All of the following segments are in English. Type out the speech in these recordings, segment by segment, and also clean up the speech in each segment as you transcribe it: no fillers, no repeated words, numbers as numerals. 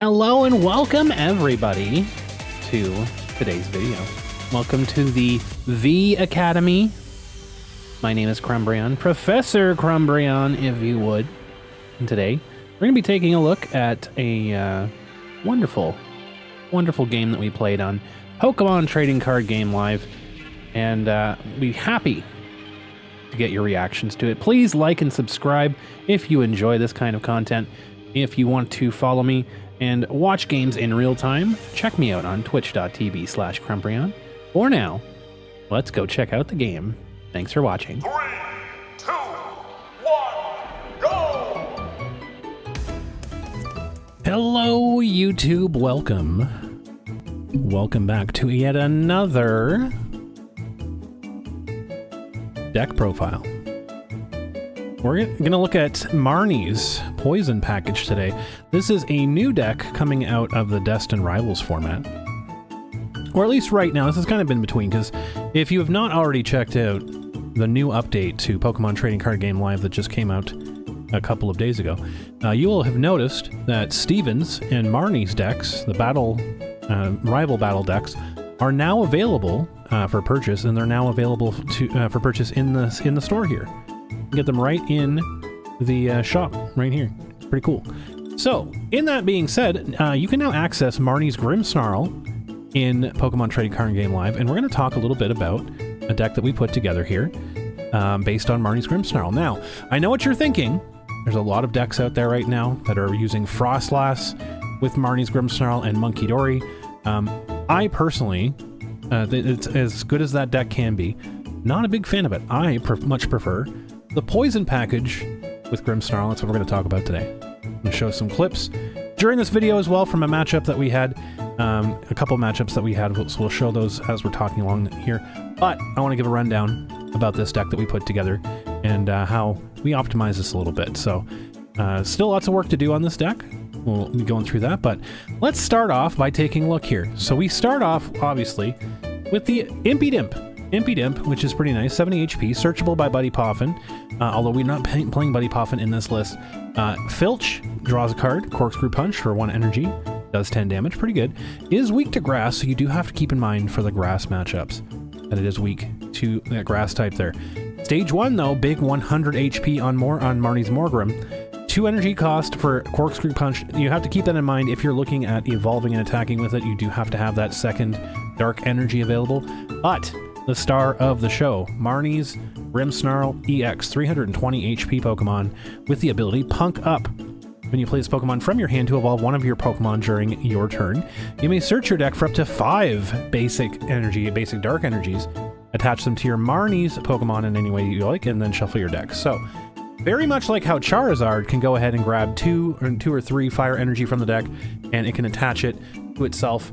Hello and welcome everybody to today's video. Welcome to the Vee Academy. My name is Crumbrion, Professor Crumbrion, if you would. And today we're going to be taking a look at a wonderful game that we played on Pokemon Trading Card Game Live, and be happy to get your reactions to it. Please like and subscribe if you enjoy this kind of content. If you want to follow me and watch games in real time, check me out on twitch.tv/Crumbrion. For now, let's go check out the game. Thanks for watching. 3, 2, 1, go! Hello, YouTube. Welcome back to yet another deck profile. We're going to look at Marnie's Poison package today. This is a new deck coming out of the Destined Rivals format. Or at least right now, this has kind of been between, because if you have not already checked out the new update to Pokemon Trading Card Game Live that just came out a couple of days ago, you will have noticed that Steven's and Marnie's decks, the rival battle decks, are now available for purchase, and they're now available for purchase in the store here. Get them right in the shop right here. It's pretty cool. So, in that being said, you can now access Marnie's Grimmsnarl in Pokemon Trading Card Game Live, and we're going to talk a little bit about a deck that we put together here based on Marnie's Grimmsnarl. Now, I know what you're thinking. There's a lot of decks out there right now that are using Frosslass with Marnie's Grimmsnarl and Munkidori. I personally, it's as good as that deck can be. Not a big fan of it. I much prefer the Poison package with Grimmsnarl. That's what we're going to talk about today. I'm going to show some clips during this video as well from a matchup that we had, a couple matchups that we had, so we'll show those as we're talking along here. But I want to give a rundown about this deck that we put together and how we optimize this a little bit. So still lots of work to do on this deck. We'll be going through that, but let's start off by taking a look here. So we start off, obviously, with the Impidimp, which is pretty nice, 70 HP, searchable by Buddy Poffin, although we're not playing Buddy Poffin in this list. Filch draws a card, Corkscrew Punch for 1 energy, does 10 damage, pretty good. Is weak to grass, so you do have to keep in mind for the grass matchups that it is weak to that grass type there. Stage 1, though, big 100 HP on Marnie's Morgrem. 2 energy cost for Corkscrew Punch. You have to keep that in mind if you're looking at evolving and attacking with it. You do have to have that second dark energy available. But the star of the show, Marnie's Grimmsnarl EX, 320 HP Pokemon with the ability Punk Up. When you play this Pokemon from your hand to evolve one of your Pokemon during your turn, you may search your deck for up to 5 basic dark energies, attach them to your Marnie's Pokemon in any way you like, and then shuffle your deck. So, very much like how Charizard can go ahead and grab 2 or 3 fire energy from the deck, and it can attach it to itself.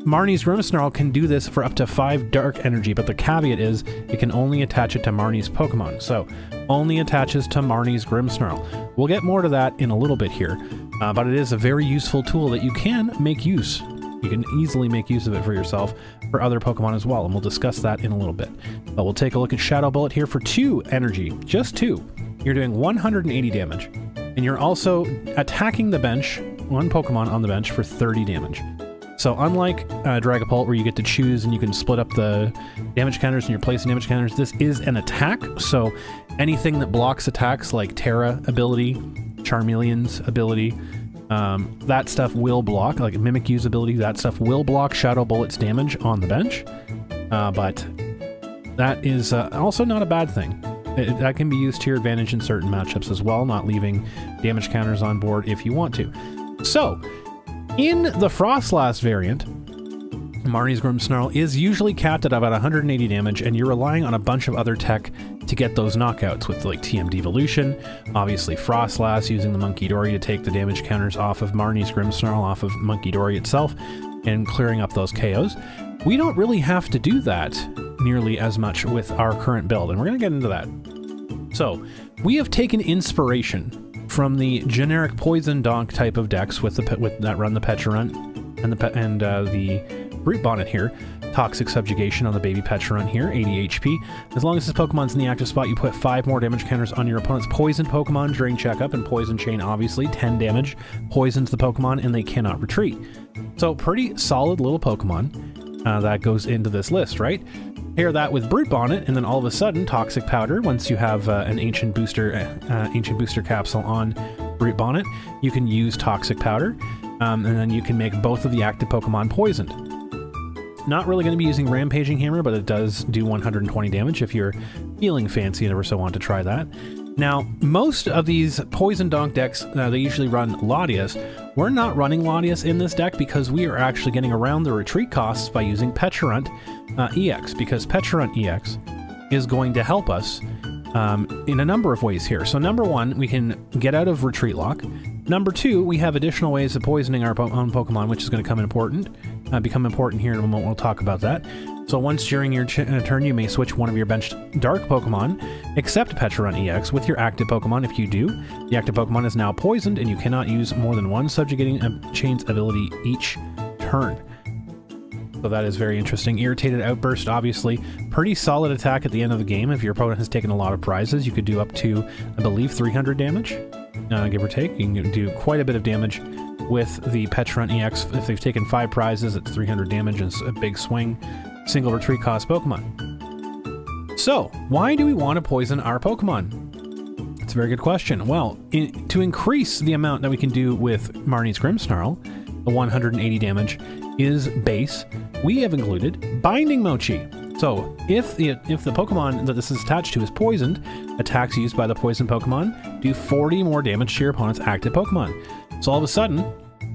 Marnie's Grimmsnarl can do this for up to 5 dark energy, but the caveat is it can only attach it to Marnie's Pokemon. So, only attaches to Marnie's Grimmsnarl. We'll get more to that in a little bit here, but it is a very useful tool that you can make use. You can easily make use of it for yourself, for other Pokemon as well, and we'll discuss that in a little bit. But we'll take a look at Shadow Bullet here for 2 energy, just 2. You're doing 180 damage, and you're also attacking the bench, 1 Pokemon on the bench for 30 damage. So unlike Dragapult, where you get to choose and you can split up the damage counters and you're placing damage counters, this is an attack, so anything that blocks attacks like Terra ability, Charmeleon's ability, that stuff will block, like Mimikyu's ability, that stuff will block Shadow Bullet's damage on the bench, but that is also not a bad thing. That can be used to your advantage in certain matchups as well, not leaving damage counters on board if you want to. So, in the Frosslass variant, Marnie's Grimmsnarl is usually capped at about 180 damage, and you're relying on a bunch of other tech to get those knockouts with like TM Devolution, obviously Frosslass using the Munkidori to take the damage counters off of Marnie's Grimmsnarl, off of Munkidori itself, and clearing up those KOs. We don't really have to do that nearly as much with our current build, and we're going to get into that. So, we have taken inspiration from the generic Poison Donk type of decks that run the Pecharunt and the Brute Bonnet here, Toxic Subjugation on the baby Pecharunt here, 80 HP. As long as this Pokemon's in the active spot, you put 5 more damage counters on your opponent's poisoned Pokemon during checkup, and Poison Chain, obviously, 10 damage, poisons the Pokemon, and they cannot retreat. So pretty solid little Pokemon that goes into this list, right? Pair that with Brute Bonnet, and then all of a sudden, Toxic Powder, once you have an Ancient Booster Capsule on Brute Bonnet, you can use Toxic Powder, and then you can make both of the active Pokemon poisoned. Not really going to be using Rampaging Hammer, but it does do 120 damage if you're feeling fancy and ever so want to try that. Now, most of these Poison Donk decks, they usually run Latias. We're not running Latias in this deck because we are actually getting around the retreat costs by using Pecharunt EX, because Pecharunt EX is going to help us in a number of ways here. So number one, we can get out of retreat lock. Number two, we have additional ways of poisoning our own Pokemon, which is going to become important here in a moment. We'll talk about that. So once during your turn, you may switch one of your benched Dark Pokemon, except Pecharunt EX, with your active Pokemon. If you do, the active Pokemon is now poisoned, and you cannot use more than one Subjugating Chain's ability each turn. So that is very interesting. Irritated Outburst, obviously, pretty solid attack at the end of the game. If your opponent has taken a lot of prizes, you could do up to, I believe, 300 damage, give or take. You can do quite a bit of damage with the Pecharunt EX. If they've taken 5 prizes, it's 300 damage, and it's a big swing. Single retreat cost Pokemon. So, why do we want to poison our Pokemon? It's a very good question. Well, to increase the amount that we can do with Marnie's Grimmsnarl, the 180 damage is base, we have included Binding Mochi. So, if the Pokemon that this is attached to is poisoned, attacks used by the poisoned Pokemon do 40 more damage to your opponent's active Pokemon. So all of a sudden,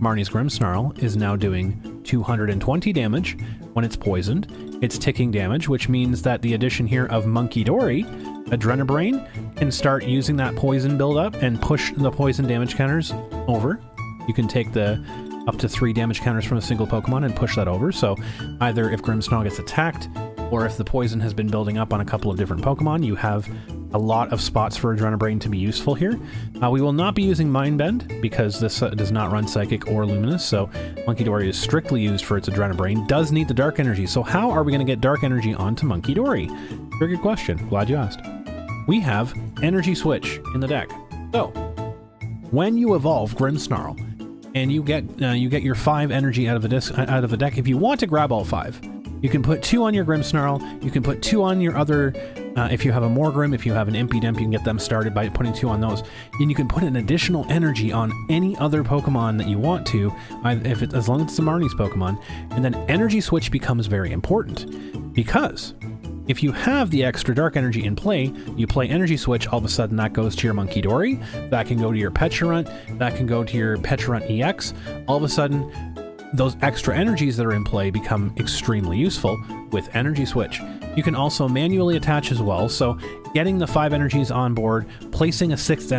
Marnie's Grimmsnarl is now doing 220 damage when it's poisoned. It's ticking damage, which means that the addition here of Munkidori, Adrenabrain, can start using that poison buildup and push the poison damage counters over. You can take the up to 3 damage counters from a single Pokemon and push that over. So either if Grimmsnarl gets attacked, or if the poison has been building up on a couple of different Pokemon, you have a lot of spots for Adrenabrain to be useful here. We will not be using Mind Bend because this does not run Psychic or Luminous, so Munkidori is strictly used for its Adrenabrain. Does need the Dark Energy, so how are we going to get Dark Energy onto Munkidori? Very good question. Glad you asked. We have Energy Switch in the deck. So, when you evolve Grimmsnarl, and you get your 5 energy out of the deck, if you want to grab all 5, you can put 2 on your Grimmsnarl, you can put 2 on your other, if you have a Morgrem, if you have an Impidimp, you can get them started by putting 2 on those. And you can put an additional energy on any other Pokemon that you want to, as long as it's a Marnie's Pokemon. And then Energy Switch becomes very important, because if you have the extra Dark Energy in play, you play Energy Switch, all of a sudden that goes to your Munkidori, that can go to your Pecharunt, that can go to your Pecharunt EX. All of a sudden, those extra energies that are in play become extremely useful with Energy Switch. You can also manually attach as well, so getting the 5 energies on board, placing a 6th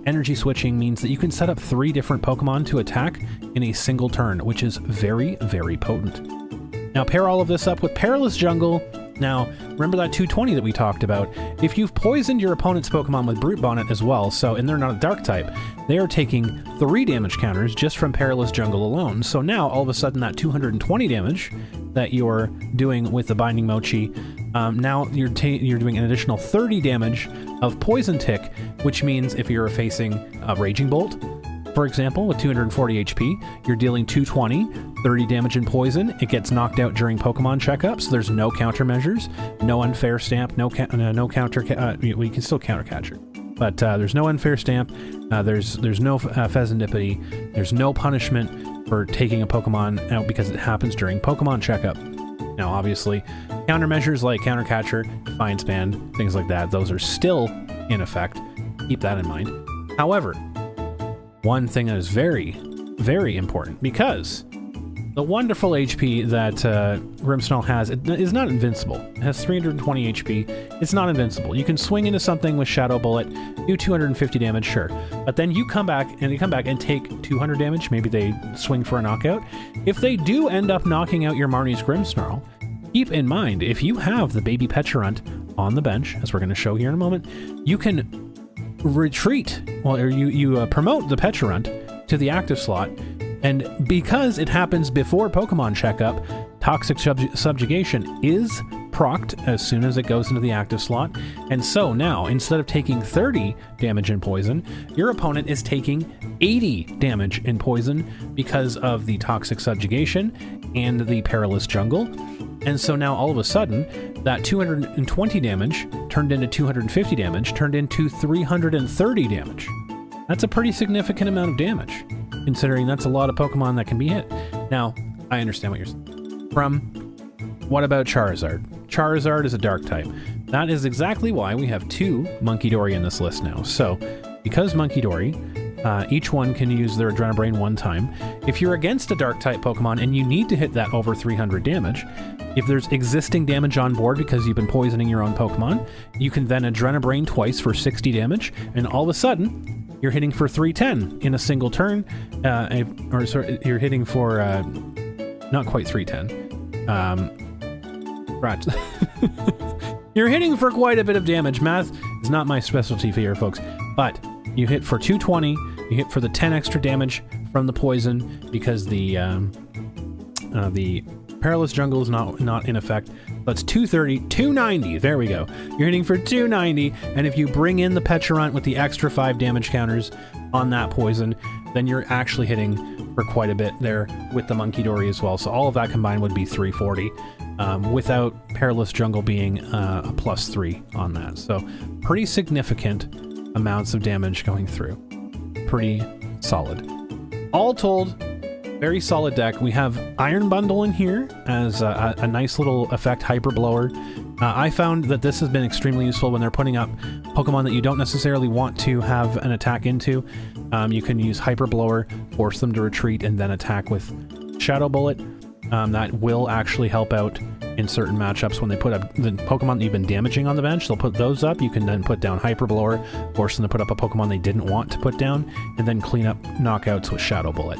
energy switching means that you can set up 3 different Pokemon to attack in a single turn, which is very, very potent. Now pair all of this up with Perilous Jungle. Now, remember that 220 that we talked about? If you've poisoned your opponent's Pokemon with Brute Bonnet as well, and they're not a Dark type, they are taking 3 damage counters just from Perilous Jungle alone. So now, all of a sudden, that 220 damage that you're doing with the Binding Mochi, now you're doing an additional 30 damage of Poison Tick, which means if you're facing a Raging Bolt, for example, with 240 HP, you're dealing 220, 30 damage and poison. It gets knocked out during Pokemon checkups, so there's no countermeasures, no unfair stamp, no counter. We can still counter catcher, but there's no unfair stamp. There's no Pheasantipity. There's no punishment for taking a Pokemon out because it happens during Pokemon checkup. Now, obviously, countermeasures like counter catcher, Defiance Band, things like that, those are still in effect. Keep that in mind. However, one thing that is very, very important, because the wonderful HP that Grimmsnarl has is not invincible. It has 320 HP. It's not invincible. You can swing into something with Shadow Bullet, do 250 damage, sure. But then you come back and take 200 damage. Maybe they swing for a knockout. If they do end up knocking out your Marnie's Grimmsnarl, keep in mind, if you have the baby Pecharunt on the bench, as we're going to show here in a moment, you can retreat, or you promote the Pecharunt to the active slot, and because it happens before Pokemon checkup, Toxic Subjugation is procced as soon as it goes into the active slot, and so now, instead of taking 30 damage in poison, your opponent is taking 80 damage in poison because of the Toxic Subjugation and the Perilous Jungle. And so now all of a sudden, that 220 damage turned into 250 damage, turned into 330 damage. That's a pretty significant amount of damage, considering that's a lot of Pokemon that can be hit. Now, I understand what you're saying. What about Charizard? Charizard is a dark type. That is exactly why we have 2 Munkidori in this list now. So, because Munkidori, each one can use their Adrenabrain 1 time. If you're against a dark type Pokemon and you need to hit that over 300 damage, if there's existing damage on board because you've been poisoning your own Pokemon, you can then Adrenabrain twice for 60 damage, and all of a sudden, you're hitting for 310 in a single turn, or sorry, you're hitting for, not quite 310. Right. You're hitting for quite a bit of damage. Math is not my specialty here, folks. But you hit for 220. You hit for the 10 extra damage from the poison because the Perilous Jungle is not in effect. That's 230, 290. There we go. You're hitting for 290, and if you bring in the Pecharunt with the extra 5 damage counters on that poison, then you're actually hitting for quite a bit there with the Munkidori as well. So all of that combined would be 340. Without Perilous Jungle being a +3 on that. So pretty significant amounts of damage going through. Pretty solid. All told, very solid deck. We have Iron Bundle in here as a nice little effect, Hyper Blower. I found that this has been extremely useful when they're putting up Pokemon that you don't necessarily want to have an attack into. You can use Hyper Blower, force them to retreat, and then attack with Shadow Bullet. That will actually help out in certain matchups when they put up the Pokemon that you've been damaging on the bench. They'll put those up. You can then put down Hyper Blower, force them to put up a Pokemon they didn't want to put down, and then clean up knockouts with Shadow Bullet.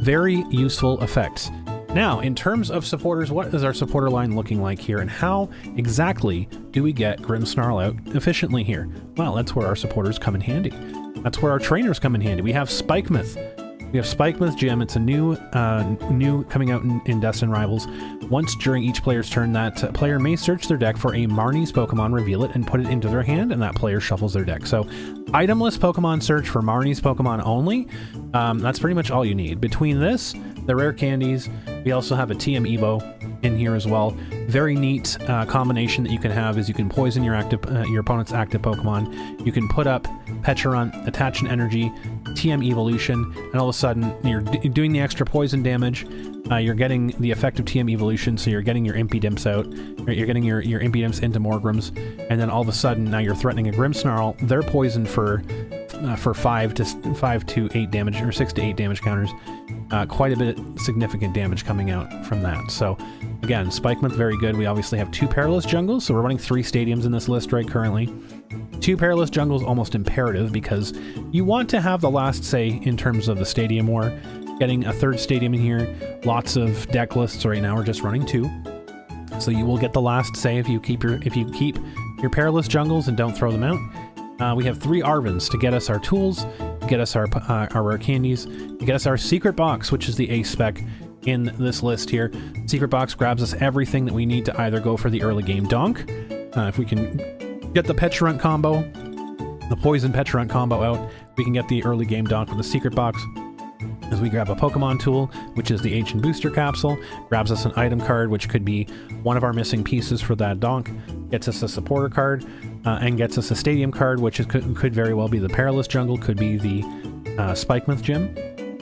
Very useful effects. Now, in terms of supporters, what is our supporter line looking like here, and how exactly do we get Grimmsnarl out efficiently here? Well, that's where our supporters come in handy. That's where our trainers come in handy. We have Spikemouth. We have Spikemouth Gym. It's a new coming out in Destined Rivals. Once during each player's turn, that player may search their deck for a Marnie's Pokemon, reveal it, and put it into their hand, and that player shuffles their deck. So, itemless Pokemon search for Marnie's Pokemon only. That's pretty much all you need. Between this, the rare candies, we also have a TM Evo in here as well. Very neat combination that you can have is you can poison your opponent's active Pokemon. You can put up Pecharunt, attach an energy, TM Evolution, and all of a sudden you're doing the extra poison damage. You're getting the effect of TM Evolution, so you're getting your Impidimps out. You're getting your Impidimps into Morgrems, and then all of a sudden now you're threatening a Grimmsnarl. They're poisoned for 5 to 8 damage, or 6 to 8 damage counters. Quite a bit significant damage coming out from that. So again, Spikemouth, very good. We obviously have 2 Perilous Jungles, so we're running 3 stadiums in this list right currently. 2 Perilous Jungles almost imperative because you want to have the last say in terms of the stadium war. Getting a 3rd stadium in here, lots of deck lists right now. We're just running 2, so you will get the last say if you keep your Perilous Jungles and don't throw them out. We have 3 Arvins to get us our tools, to get us our rare candies, to get us our secret box, which is the A spec in this list here. Secret box grabs us everything that we need to either go for the early game donk. If we can get the Pecharunt combo, the poison Pecharunt combo out, we can get the early game donk with the secret box. As we grab a Pokemon tool, which is the Ancient Booster Capsule, grabs us an item card, which could be one of our missing pieces for that donk, gets us a supporter card, and gets us a stadium card, which could very well be the Perilous Jungle, could be the Spikemouth Gym,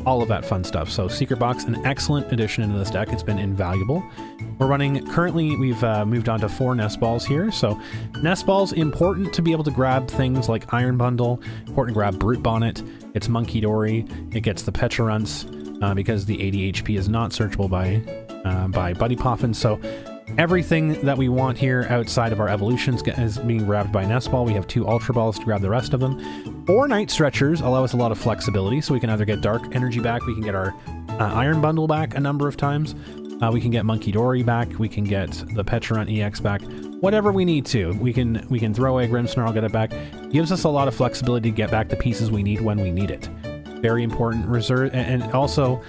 all of that fun stuff. So Secret Box, an excellent addition into this deck. It's been invaluable. We're running, currently we've moved on to 4 Nest Balls here. So Nest Balls, important to be able to grab things like Iron Bundle, important to grab Brute Bonnet, it's Munkidori, it gets the Pecharunts, because the 80 HP is not searchable by Buddy Poffin. So everything that we want here outside of our evolutions is being grabbed by Nest Ball. We have 2 Ultra Balls to grab the rest of them. 4 Night Stretchers allow us a lot of flexibility, so we can either get Dark Energy back, we can get our Iron Bundle back a number of times, we can get Munkidori back, we can get the Pecharunt EX back, whatever we need to. We can throw away Grimmsnarl, get it back. Gives us a lot of flexibility to get back the pieces we need when we need it. Very important. Reserve, and also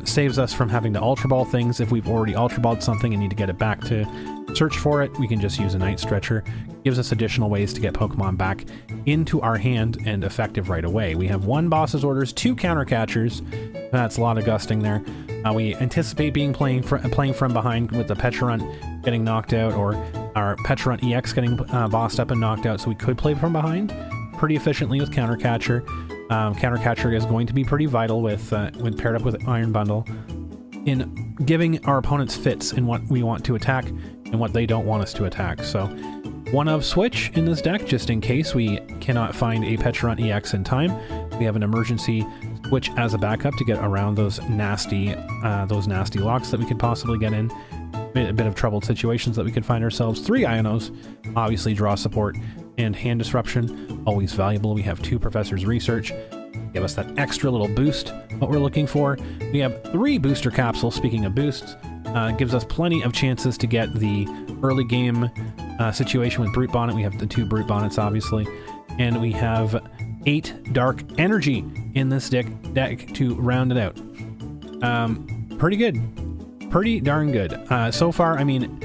Saves us from having to Ultra Ball things. If we've already Ultra Balled something and need to get it back to search for it, we can just use a Night Stretcher. Gives us additional ways to get Pokemon back into our hand and effective right away. We have 1 Boss's Orders, 2 Counter Catchers. That's a lot of gusting there. We anticipate playing from behind with the Pecharunt getting knocked out, or our Pecharunt EX getting bossed up and knocked out, so we could play from behind pretty efficiently with Counter Catcher. Counter Catcher is going to be pretty vital with when paired up with Iron Bundle in giving our opponents fits in what we want to attack and what they don't want us to attack. So 1-of switch in this deck, just in case we cannot find a Pecharunt EX in time. We have an emergency switch as a backup to get around those nasty locks that we could possibly get in. A bit of troubled situations that we could find ourselves. 3 Ionos, obviously draw support and hand disruption, always valuable. We have 2 Professor's Research, give us that extra little boost, what we're looking for. We have 3 Booster Capsules, speaking of boosts, gives us plenty of chances to get the early game situation with Brute Bonnet. We have the 2 Brute Bonnets, obviously, and we have 8 Dark Energy in this deck to round it out. Pretty good. Pretty darn good. So far, I mean,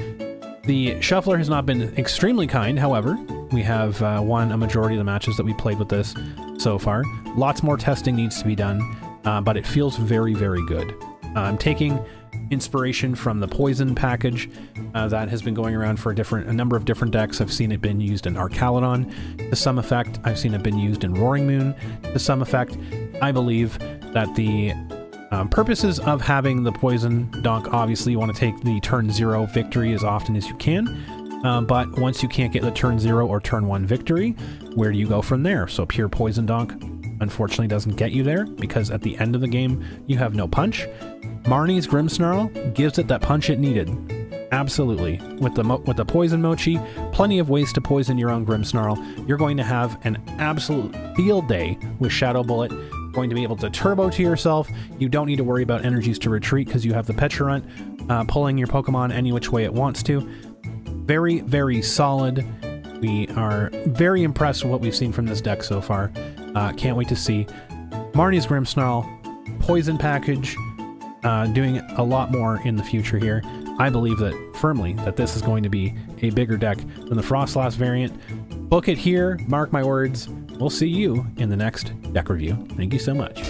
the Shuffler has not been extremely kind, however. We have won a majority of the matches that we played with this so far. Lots more testing needs to be done, but it feels very, very good. I'm taking inspiration from the Poison package that has been going around for a number of different decks. I've seen it been used in Arcalodon to some effect. I've seen it been used in Roaring Moon to some effect. I believe that the purposes of having the Poison Donk, obviously you want to take the turn 0 victory as often as you can, but once you can't get the turn 0 or turn 1 victory, where do you go from there? So pure Poison Donk unfortunately doesn't get you there, because at the end of the game you have no punch. Marnie's Grimmsnarl gives it that punch it needed. Absolutely. With the Poison Mochi, plenty of ways to poison your own Grimmsnarl. You're going to have an absolute field day with Shadow Bullet. Going to be able to turbo to yourself. You don't need to worry about energies to retreat because you have the Pecharunt pulling your Pokemon any which way it wants to. Very, very solid. We are very impressed with what we've seen from this deck so far. Can't wait to see Marnie's Grimmsnarl Poison package doing a lot more in the future here. I believe firmly that this is going to be a bigger deck than the Frosslass variant. Book it here, mark my words. We'll see you in the next deck review. Thank you so much.